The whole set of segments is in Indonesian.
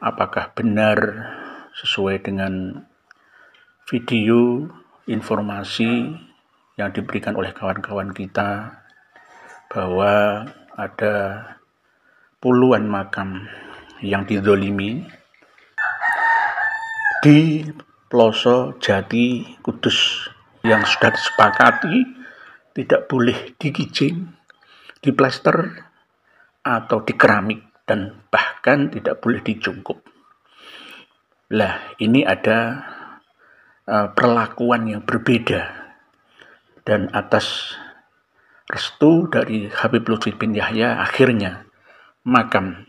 apakah benar sesuai dengan video informasi yang diberikan oleh kawan-kawan kita bahwa ada puluhan makam yang dizolimi di Ploso Jati Kudus yang sudah disepakati tidak boleh dikijing, diplester atau dikeramik, dan bahkan tidak boleh dicungkup. Lah, ini ada perlakuan yang berbeda, dan atas restu dari Habib Lutfi bin Yahya akhirnya makam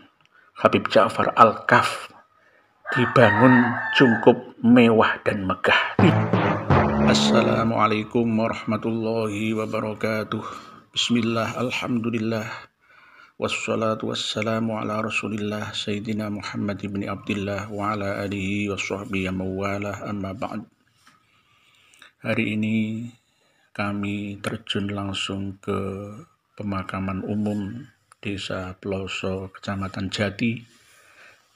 Habib Ja'far Al-Kaf dibangun cukup mewah dan megah. Assalamualaikum warahmatullahi wabarakatuh. Bismillah, alhamdulillah, wassalatu wassalamu ala rasulillah Sayyidina Muhammad ibn Abdillah wa ala alihi wa sahbihi mawalah, amma ba'd. Hari ini kami terjun langsung ke pemakaman umum Desa Ploso, Kecamatan Jati,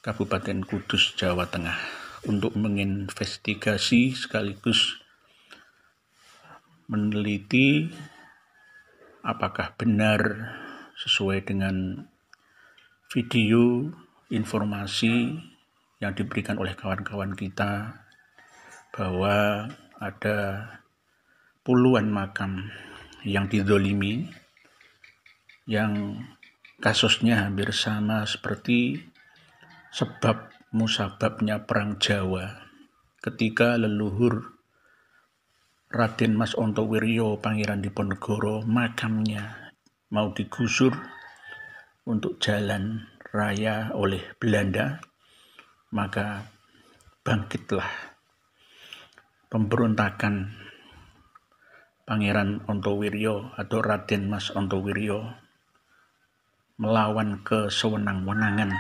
Kabupaten Kudus, Jawa Tengah, untuk menginvestigasi sekaligus meneliti apakah benar sesuai dengan video informasi yang diberikan oleh kawan-kawan kita bahwa ada puluhan makam yang dizolimi yang kasusnya hampir sama seperti sebab musababnya Perang Jawa ketika leluhur Raden Mas Ontowiryo Pangeran Diponegoro makamnya mau digusur untuk jalan raya oleh Belanda, maka bangkitlah pemberontakan Pangeran Ontowiryo atau Raden Mas Ontowiryo melawan kesewenang-wenangan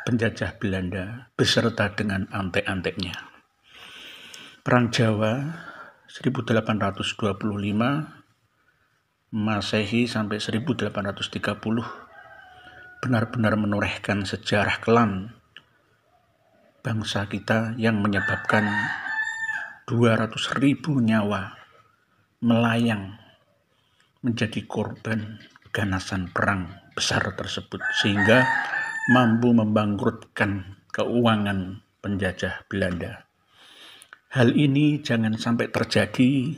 penjajah Belanda beserta dengan antek-anteknya. Perang Jawa 1825 Masehi sampai 1830 benar-benar menorehkan sejarah kelam bangsa kita yang menyebabkan 200.000 nyawa melayang menjadi korban ganasan perang besar tersebut, sehingga mampu membangkrutkan keuangan penjajah Belanda. Hal ini jangan sampai terjadi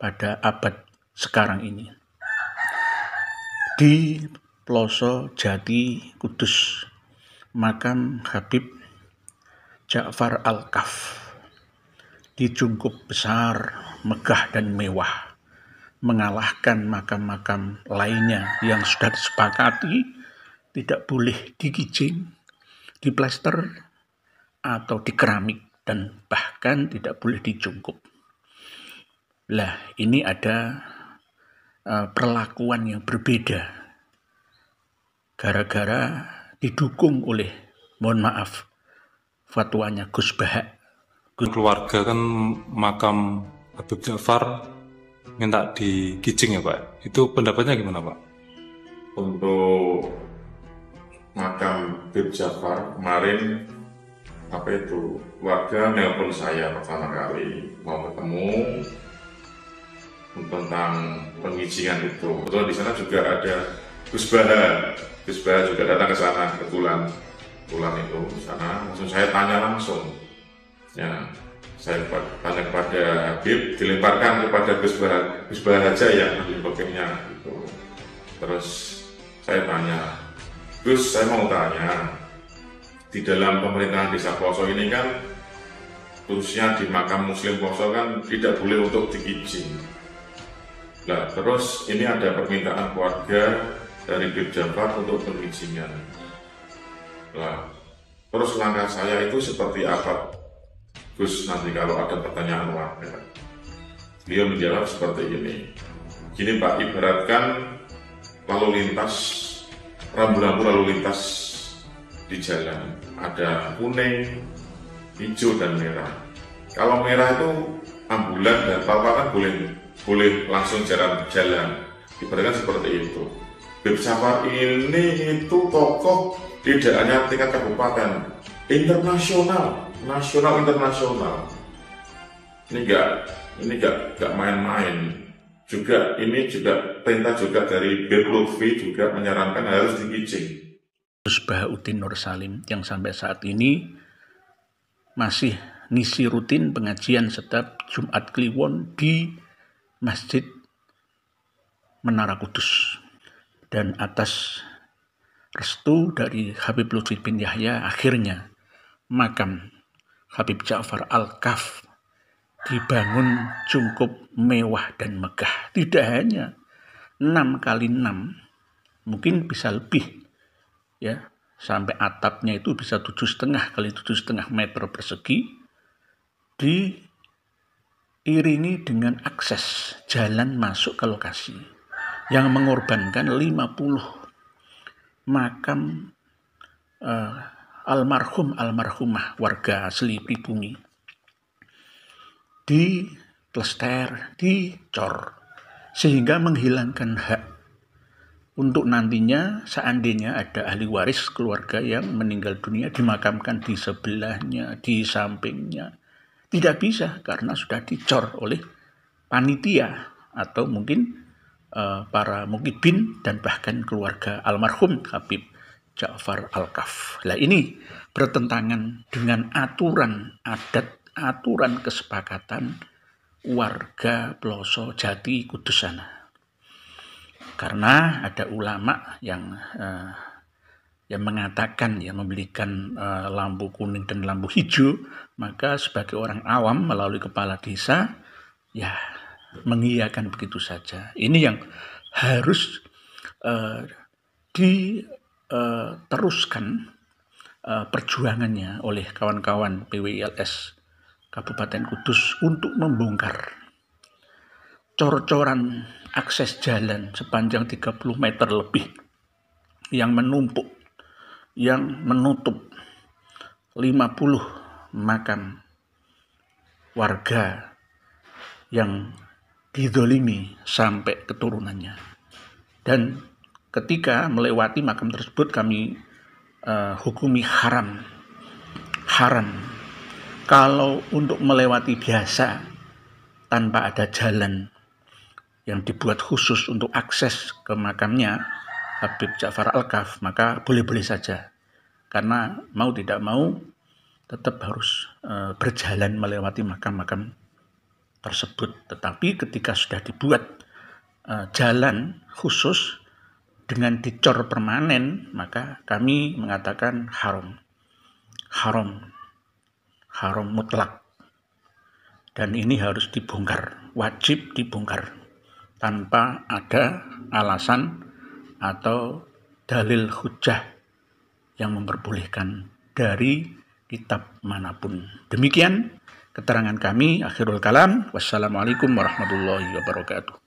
pada abad sekarang ini. Di Ploso Jati Kudus, makam Habib Ja'far Al-Kaf dicungkup besar, megah dan mewah, mengalahkan makam-makam lainnya yang sudah disepakati tidak boleh dikijing, diplester atau dikeramik, dan bahkan tidak boleh dicungkup. Lah, ini ada perlakuan yang berbeda gara-gara didukung oleh, mohon maaf, fatwanya Gus Bahak. Keluarga kan makam Habib Ja'far minta dikijing ya Pak. Itu pendapatnya gimana Pak? Untuk makam Habib Ja'far kemarin warga nelpon saya pertama kali mau ketemu tentang pengizingan itu. Betul, di sana juga ada Gus Bahak. Gus Bahak juga datang ke sana kebetulan itu di sana. Langsung saya tanya langsung. Ya, saya tanya kepada Habib, dilemparkan kepada Gus Bahak aja yang ahli pokoknya gitu. Terus saya tanya, Gus, saya mau tanya, di dalam pemerintahan Desa Ploso ini kan, khususnya di makam Muslim Ploso kan tidak boleh untuk dikijing. Nah, terus ini ada permintaan keluarga dari Habib Ja'far untuk pengizingan. Nah, terus langkah saya itu seperti apa, Gus, nanti kalau ada pertanyaan warga? Beliau menjawab seperti ini. Gini Pak, ibaratkan lalu lintas, rambu-rambu lalu lintas di jalan. Ada kuning, hijau, dan merah. Kalau merah itu ambulan dan papa kan boleh langsung jalan. Ibaratkan seperti itu. Habib Ja'far ini itu tokoh Tidak hanya tingkat kabupaten, internasional, nasional, internasional. Ini enggak main-main. Juga ini juga perintah juga dari Bir Lutfi juga menyarankan harus dikicing. Gus Bahauddin Nur Salim yang sampai saat ini masih ngisi rutin pengajian setiap Jumat Kliwon di Masjid Menara Kudus. Dan atas restu dari Habib Lutfi bin Yahya, akhirnya makam Habib Ja'far Al-Kaf dibangun cukup mewah dan megah. Tidak hanya 6x6, mungkin bisa lebih, ya, sampai atapnya itu bisa 7,5 x 7,5 meter persegi, diiringi dengan akses jalan masuk ke lokasi yang mengorbankan 50 makam almarhumah warga asli Pribumi, diplester, dicor, sehingga menghilangkan hak untuk nantinya seandainya ada ahli waris keluarga yang meninggal dunia dimakamkan di sebelahnya, di sampingnya. Tidak bisa karena sudah dicor oleh panitia atau mungkin para mukibin dan bahkan keluarga almarhum Habib Ja'far Al-Kaf. Nah, ini bertentangan dengan aturan adat, aturan kesepakatan warga Ploso Jati Kudus sana. Karena ada ulama yang mengatakan, ya, membelikan lampu kuning dan lampu hijau, maka sebagai orang awam melalui kepala desa, ya, mengiyakan begitu saja. Ini yang harus diteruskan perjuangannya oleh kawan-kawan PWILS Kabupaten Kudus untuk membongkar cor-coran akses jalan sepanjang 30 meter lebih yang menumpuk, yang menutup 50 makam warga yang didolimi sampai keturunannya. Dan ketika melewati makam tersebut kami hukumi haram. Kalau untuk melewati biasa tanpa ada jalan yang dibuat khusus untuk akses ke makamnya Habib Ja'far Al-Kaf, maka boleh-boleh saja. Karena mau tidak mau tetap harus berjalan melewati makam-makam tersebut. Tetapi ketika sudah dibuat jalan khusus dengan dicor permanen, maka kami mengatakan haram mutlak, dan ini harus dibongkar, wajib dibongkar tanpa ada alasan atau dalil hujjah yang memperbolehkan dari kitab manapun. Demikian keterangan kami. Akhirul kalam. Wassalamualaikum warahmatullahi wabarakatuh.